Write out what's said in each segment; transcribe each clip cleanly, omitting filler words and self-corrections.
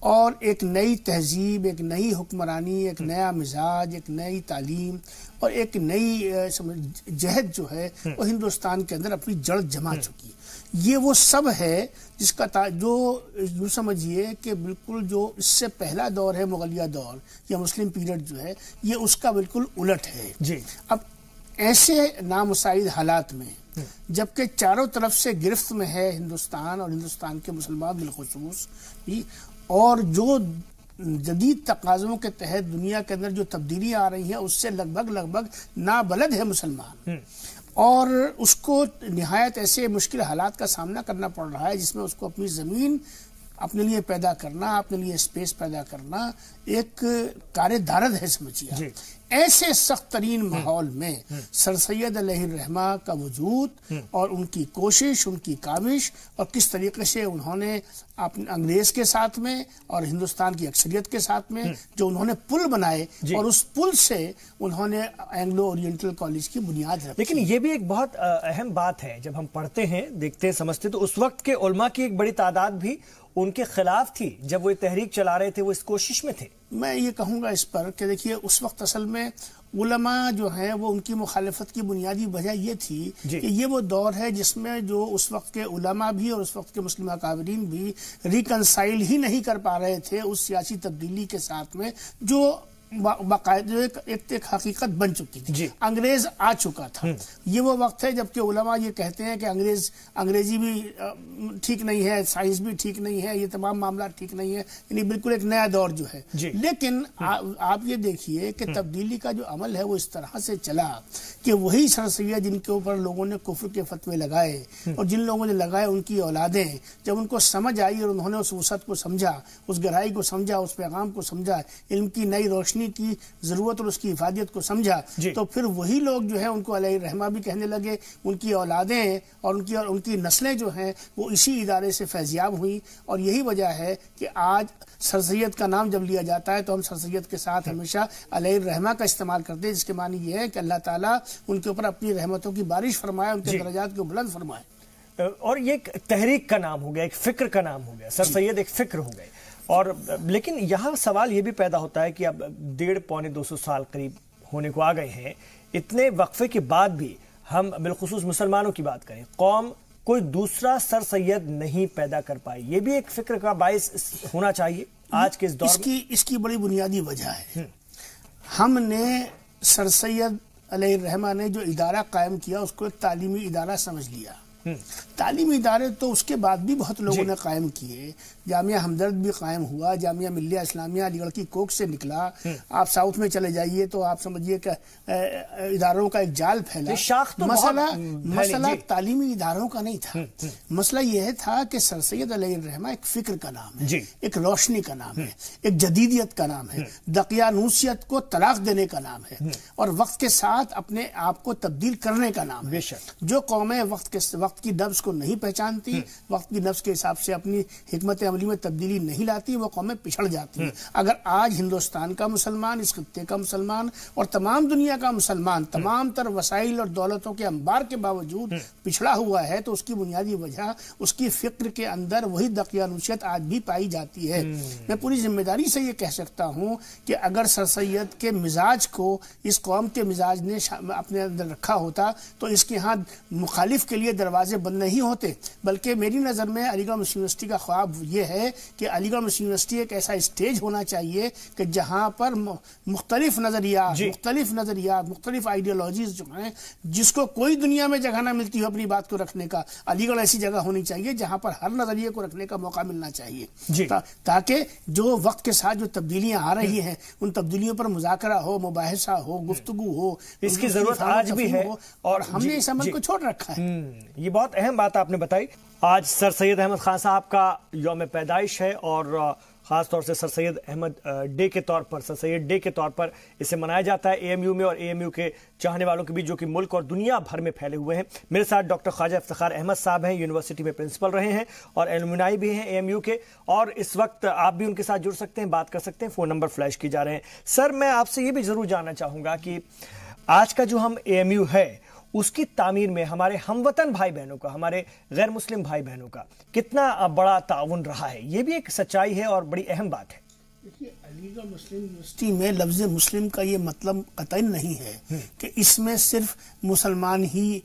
اور ایک نئی تہذیب، ایک نئی حکمرانی، ایک نیا مزاج، ایک نئی تعلیم اور ایک نئی جہد جو ہے وہ ہندوستان کے اندر اپنی جڑ جما چکی ہے۔ یہ وہ سب ہے جس کا جو یوں سمجھیے کہ بالکل جو اس سے پہلا دور ہے مغلیہ دور یا مسلم پیریڈ جو ہے، یہ اس کا بالکل الٹ ہے۔ جی اب ایسے نامساعد حالات میں جبکہ چاروں طرف سے گرفت میں ہے ہندوستان اور ہندوستان کے مسلمان بالخصوص بھی، اور جو جدید تقاضوں کے تحت دنیا کے اندر جو تبدیلیاں آ رہی ہیں اس سے لگ بھگ نابلد ہے مسلمان، اور اس کو نہایت ایسے مشکل حالات کا سامنا کرنا پڑ رہا ہے جس میں اس کو اپنی زمین اپنے لیے پیدا کرنا، اپنے لیے اسپیس پیدا کرنا ایک کار دارد ہے سمجھیے۔ ایسے سخت ترین ماحول میں سر سید علیہ الرحمہ کا وجود اور ان کی کوشش، ان کی کاوش، اور کس طریقے سے انہوں نے انگریز کے ساتھ میں اور ہندوستان کی اکثریت کے ساتھ میں جو انہوں نے پل بنائے اور اس پل سے انہوں نے اینگلو اورینٹل کالج کی بنیاد رکھی۔ لیکن یہ بھی ایک بہت اہم بات ہے، جب ہم پڑھتے ہیں، دیکھتے ہیں، سمجھتے تو اس وقت کے علماء کی ایک بڑی تعداد بھی ان کے خلاف تھی، جب وہ تحریک چلا رہے تھے، وہ اس کوشش میں تھے۔ میں یہ کہوں گا اس پر کہ دیکھیے اس وقت اصل میں علماء جو ہیں وہ ان کی مخالفت کی بنیادی وجہ یہ تھی کہ یہ وہ دور ہے جس میں جو اس وقت کے علماء بھی اور اس وقت کے مسلم اکابرین بھی ریکنسائل ہی نہیں کر پا رہے تھے اس سیاسی تبدیلی کے ساتھ میں جو باقاعدہ ایک حقیقت بن چکی تھی۔ انگریز آ چکا تھا۔ یہ وہ وقت ہے جبکہ علماء یہ کہتے ہیں کہ انگریزی بھی ٹھیک نہیں ہے، سائنس بھی ٹھیک نہیں ہے، یہ تمام معاملات ٹھیک نہیں ہے، یعنی بالکل ایک نیا دور جو ہے۔ لیکن آپ یہ دیکھیے کہ تبدیلی کا جو عمل ہے وہ اس طرح سے چلا کہ وہی سر سید جن کے اوپر لوگوں نے کفر کے فتوے لگائے اور جن لوگوں نے لگائے ان کی اولادیں جب ان کو سمجھ آئی اور انہوں نے اس وسعت کو سمجھا، اس گہرائی کو سمجھا، اس پیغام کو سمجھا، علم کی نئی روشنی کی ضرورت اور اس کی افادیت کو سمجھا، تو پھر وہی لوگ جو ہیں ان کو علیہ الرحمہ بھی کہنے لگے، ان کی اولادیں اور ان کی نسلیں جو ہیں وہ اسی ادارے سے فیضیاب ہوئی۔ اور یہی وجہ ہے کہ آج سر سید کا نام جب لیا جاتا ہے تو ہم سر سید کے ساتھ ہمیشہ علیہ الرحمہ کا استعمال کرتے ہیں، جس کے معنی یہ ہے کہ اللہ تعالیٰ ان کے اوپر اپنی رحمتوں کی بارش فرمائے، ان کے درجات کو بلند فرمائے۔ اور یہ ایک تحریک کا نام ہو گیا، ایک فکر کا نام ہو گیا، سر سید ایک فکر ہو گئے۔ اور لیکن یہاں سوال یہ بھی پیدا ہوتا ہے کہ اب 150-200 سال قریب ہونے کو آ گئے ہیں، اتنے وقفے کے بعد بھی ہم بالخصوص مسلمانوں کی بات کریں، قوم کوئی دوسرا سر سید نہیں پیدا کر پائی، یہ بھی ایک فکر کا باعث ہونا چاہیے آج کے اس دور میں۔ اس کی بڑی بنیادی وجہ ہے، ہم نے سر سید علیہ الرحمہ نے جو ادارہ قائم کیا اس کو ایک تعلیمی ادارہ سمجھ لیا۔ تعلیمی ادارے تو اس کے بعد بھی بہت لوگوں نے قائم کیے، جامعہ ہمدرد بھی قائم ہوا، جامعہ ملیہ اسلامیہ علی گڑھ کی کوک سے نکلا، آپ ساؤتھ میں چلے جائیے تو آپ سمجھیے کہ اداروں کا ایک جال پھیلا۔ مسئلہ تعلیمی اداروں کا نہیں تھا، مسئلہ یہ تھا کہ سر سید علیہ الرحمہ ایک فکر کا نام ہے، ایک روشنی کا نام ہے، ایک جدیدیت کا نام ہے، دقیانوسیت کو طلاق دینے کا نام ہے، اور وقت کے ساتھ اپنے آپ کو تبدیل کرنے کا نام ہے۔ جو قومیں وقت کی نبض کو نہیں پہچانتی، وقت کی نبض کے حساب سے اپنی حکمت عملی میں تبدیلی نہیں لاتی، وہ قومیں پچھڑ جاتی ہیں۔ اگر آج ہندوستان کا مسلمان، اس خطے کا مسلمان اور تمام دنیا کا مسلمان تمام تر وسائل اور دولتوں کے انبار کے باوجود پچھڑا ہوا ہے تو اس کی بنیادی وجہ اس کی فکر کے اندر وہی دقیانوسیت آج بھی پائی جاتی ہے۔ میں پوری ذمہ داری سے یہ کہہ سکتا ہوں کہ اگر سر سید کے مزاج کو اس قوم کے مزاج نے اپنے اندر رکھا ہوتا تو اس کے ہاں مخالف کے لیے دروازے بند نہیں ہوتے، بلکہ میری نظر میں علی گڑھ مسلم یونیورسٹی کا خواب یہ ہے کہ علی گڑھ مسلم یونیورسٹی ایک ایسا اسٹیج ہونا چاہیے کہ جہاں پر مختلف نظریات، مختلف آئیڈیالوجیز جو ہیں جس کو کوئی دنیا میں جگہ نہ ملتی ہو اپنی بات کو رکھنے کا، علی گڑھ ایسی جگہ ہونی چاہیے جہاں پر ہر نظریے کو رکھنے کا موقع ملنا چاہیے، تاکہ جو وقت کے ساتھ جو تبدیلیاں آ رہی ہیں ان تبدیلیوں پر مذاکرہ ہو، مباحثہ ہو، گفتگو ہو، اس کی ضرورت آج بھی ہے اور ہم نے اس عمل کو چھوڑ رکھا ہے۔ یہ بہت اہم بات آپ نے بتائی۔ آج سر سید احمد خان صاحب کا یوم پیدائش ہے اور خاص طور سے سر سید احمد ڈے کے طور پر، سر سید ڈے کے طور پر اسے منایا جاتا ہے اے ایم یو میں اور اے ایم یو کے چاہنے والوں کے بیچ جو کہ ملک اور دنیا بھر میں پھیلے ہوئے ہیں۔ میرے ساتھ ڈاکٹر خواجہ افتخار احمد صاحب ہیں، یونیورسٹی میں پرنسپل رہے ہیں اور ایلومنائی بھی ہیں اے ایم یو کے، اور اس وقت آپ بھی ان کے ساتھ جڑ سکتے ہیں، بات کر سکتے ہیں، فون نمبر فلیش کی جا رہے ہیں۔ سر میں آپ سے یہ بھی ضرور جاننا چاہوں گا کہ آج کا جو ہم اے ایم یو ہے اس کی تعمیر میں ہمارے ہموطن بھائی بہنوں کا، ہمارے غیر مسلم بھائی بہنوں کا کتنا بڑا تعاون رہا ہے، یہ بھی ایک سچائی ہے اور بڑی اہم بات ہے۔ دیکھیے، علی گڑھ مسلم یونیورسٹی میں لفظ مسلم کا یہ مطلب قطعی نہیں ہے کہ اس میں صرف مسلمان ہی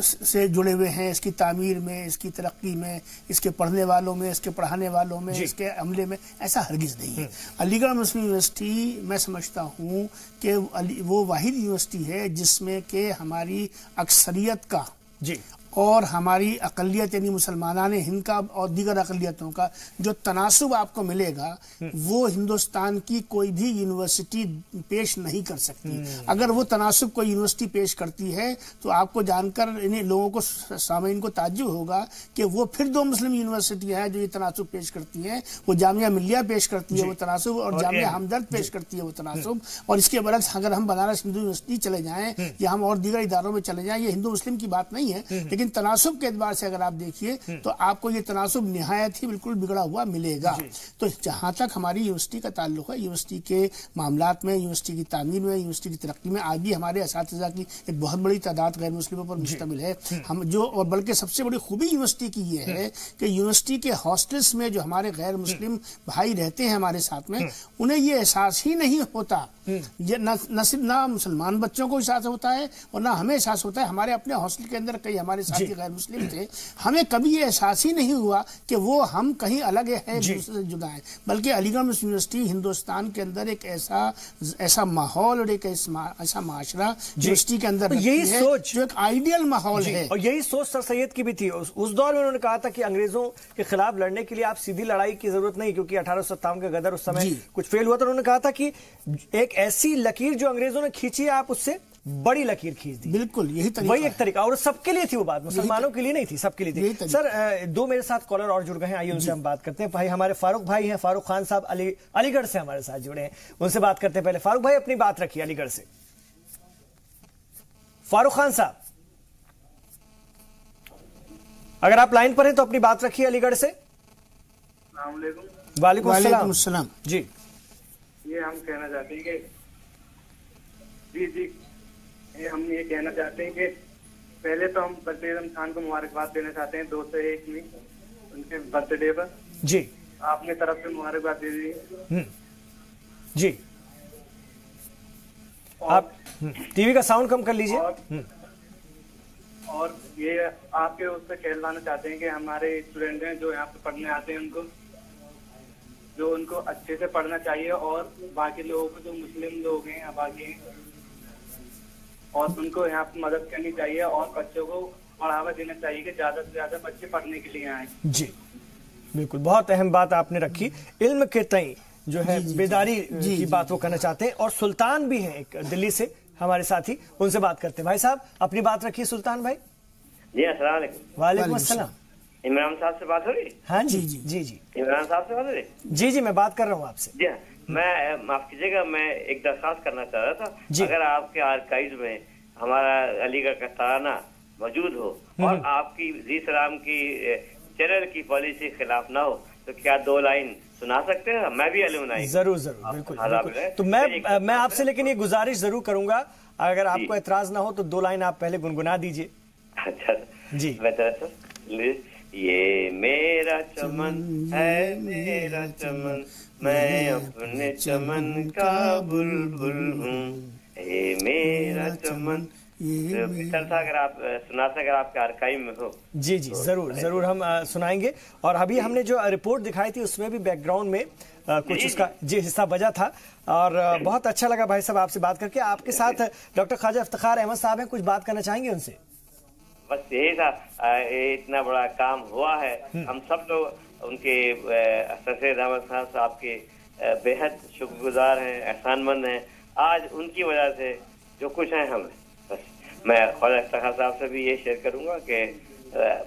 سے جڑے ہوئے ہیں، اس کی تعمیر میں، اس کی ترقی میں، اس کے پڑھنے والوں میں، اس کے پڑھانے والوں میں، اس کے عملے میں، ایسا ہرگز نہیں ہے۔ علی گڑھ مسلم یونیورسٹی میں سمجھتا ہوں کہ وہ واحد یونیورسٹی ہے جس میں کہ ہماری اکثریت کا اور ہماری اقلیت یعنی مسلمانان ہند کا اور دیگر اقلیتوں کا جو تناسب آپ کو ملے گا وہ ہندوستان کی کوئی بھی یونیورسٹی پیش نہیں کر سکتی۔ اگر وہ تناسب کوئی یونیورسٹی پیش کرتی ہے تو آپ کو جان کر انہیں لوگوں کو، سامعین کو تعجب ہوگا کہ وہ پھر 2 مسلم یونیورسٹیاں ہیں جو یہ تناسب پیش کرتی ہیں۔ وہ جامعہ ملیہ پیش کرتی ہے وہ تناسب، اور جامعہ ہمدرد پیش کرتی ہے وہ تناسب، اور اس کے برعکس اگر ہم بنارس ہندو یونیورسٹی چلے جائیں یا ہم اور دیگر اداروں میں چلے جائیں، یہ ہندو مسلم کی بات نہیں ہے، لیکن تناسب کے اعتبار سے اگر آپ دیکھیے تو آپ کو یہ تناسب نہایت ہی بالکل بگڑا ہوا ملے گا۔ تو جہاں تک ہماری یونیورسٹی کا تعلق ہے، یونیورسٹی کے معاملات میں، یونیورسٹی کی تعمیر میں، یونیورسٹی کی ترقی میں آج بھی ہمارے اساتذہ کی ایک بہت بڑی تعداد غیر مسلموں پر مشتمل ہے۔ ہم جو، اور بلکہ سب سے بڑی خوبی یونیورسٹی کی یہ ہے کہ یونیورسٹی کے ہاسٹلس میں جو ہمارے غیر مسلم بھائی رہتے ہیں ہمارے ساتھ میں، انہیں یہ احساس ہی نہیں ہوتا، نہ صرف نہ مسلمان بچوں کو احساس ہوتا ہے اور نہ ہمیں احساس ہوتا ہے۔ ہمارے اپنے ہاسٹل کے اندر کئی ہمارے ساتھی غیر مسلم تھے، ہمیں کبھی یہ احساس ہی نہیں ہوا کہ وہ ہم کہیں الگ ہیں، دوسرے سے جدا ہیں، بلکہ علی گڑھ مسلم یونیورسٹی ہندوستان کے اندر ایک ایسا ماحول اور ایک ایسا معاشرہ یونیورسٹی کے اندر یہی سوچ جو ایک آئیڈیل ماحول ہے، اور یہی سوچ سر سید کی بھی تھی۔ اس دور میں انہوں نے کہا تھا کہ انگریزوں کے خلاف لڑنے کے لیے آپ سیدھی لڑائی کی ضرورت نہیں، کیونکہ 1857 کا غدر اس سمے کچھ فیل ہوا تھا۔ انہوں نے کہا تھا کہ ایک ایسی لکیر جو انگریزوں نے کھینچی ہے، آپ اس سے بڑی لکیر کھینچ دی۔ بالکل یہی طریقہ، وہی ایک طریقہ، اور سب کے لیے تھی وہ بات، مسلمانوں کے لیے نہیں تھی، سب کے لیے تھی۔ سر 2 میرے ساتھ کالر اور جڑ گئے ہیں، آئیے ان سے ہم بات کرتے ہیں۔ بھائی ہمارے فاروق بھائی ہیں، فاروق خان صاحب علی گڑھ سے ہمارے ساتھ جڑے ہیں، ان سے بات کرتے ہیں۔ پہلے فاروق بھائی اپنی بات رکھیے علی گڑھ سے۔ فاروق خان صاحب اگر آپ لائن پر ہیں تو اپنی بات رکھیے علی گڑھ سے۔ السلام علیکم۔ وعلیکم السلام۔ جی، یہ ہم کہنا چاہتے ہیں کہ ہم یہ کہنا چاہتے ہیں کہ پہلے تو ہم برطانیہ اعظم خان کو مبارکباد دینا چاہتے ہیں 2 سے 1 میں ان کے برتھ ڈے پر۔ جی، آپ نے طرف سے مبارکباد دے دی۔ جی، آپ ٹی وی کا ساؤنڈ کم کر لیجئے۔ اور یہ آپ کے اس سے کہلوانا چاہتے ہیں کہ ہمارے اسٹوڈنٹ ہیں جو یہاں پہ پڑھنے آتے ہیں، ان کو اچھے سے پڑھنا چاہیے، اور باقی لوگوں کو جو مسلم لوگ ہیں یا باقی ہیں، اور ان کو یہاں پہ مدد کرنی چاہیے اور بچوں کو بڑھاوا دینا چاہیے کہ زیادہ سے زیادہ بچے پڑھنے کے لیے آئیں۔ جی بالکل، بہت اہم بات آپ نے رکھی، علم کے تئیں جو ہے بیداری کی بات وہ کرنا چاہتے ہیں۔ اور سلطان بھی ہیں ایک دلی سے ہمارے ساتھی، ان سے بات کرتے ہیں۔ بھائی صاحب اپنی بات رکھیے سلطان بھائی۔ جی السلام علیکم۔ وعلیکم السلام۔ عمران صاحب سے بات ہو رہی ہے؟ ہاں جی جی جی عمران صاحب سے بات ہو رہی ہے؟ جی جی میں بات کر رہا ہوں آپ سے۔ جی میں معاف کیجیے گا، میں ایک درخواست کرنا چاہ رہا تھا، اگر آپ کے آرکائیوز میں ہمارا علی گڑھ کا ترانہ موجود ہو اور آپ کی وزیر سلام کی چینل کی پالیسی خلاف نہ ہو تو کیا 2 لائن سنا سکتے ہیں؟ میں بھی علمائی ضرور بالکل۔ تو میں آپ سے لیکن یہ گزارش ضرور کروں گا، اگر آپ کو اعتراض نہ ہو تو 2 لائن آپ پہلے گنگنا دیجئے۔ اچھا جی۔ یہ میرا چمن ہے میرا چمن، میں اپنے چمن کا بلبل ہوں، اے میرا چمن۔ اگر آپ سنا سکتے، اگر آپ کے آرکائیو میں ہو۔ جی جی ضرور ہم سنائیں گے۔ اور ابھی ہم نے جو رپورٹ دکھائی تھی اس میں بھی بیک گراؤنڈ میں کچھ اس کا حصہ بجا تھا، اور بہت اچھا لگا بھائی صاحب آپ سے بات کر کے۔ آپ کے ساتھ ڈاکٹر خواجہ افتخار احمد صاحب ہیں، کچھ بات کرنا چاہیں گے ان سے؟ بس یہی تھا، اتنا بڑا کام ہوا ہے، ہم سب لوگ ان کے سر سید احمد خان صاحب کے بے حد شکر گزار ہیں، احسان مند ہیں۔ آج ان کی وجہ سے جو کچھ ہیں ہم، بس میں خواجہ افتخار صاحب سے بھی یہ شیئر کروں گا کہ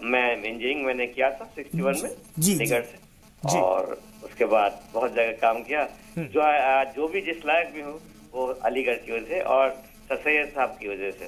میں انجینئرنگ میں نے کیا تھا 61 میں علی گڑھ سے، اور اس کے بعد بہت جگہ کام کیا، جو بھی جس لائق بھی ہوں وہ علی گڑھ کی وجہ سے اور سر سید صاحب کی وجہ سے۔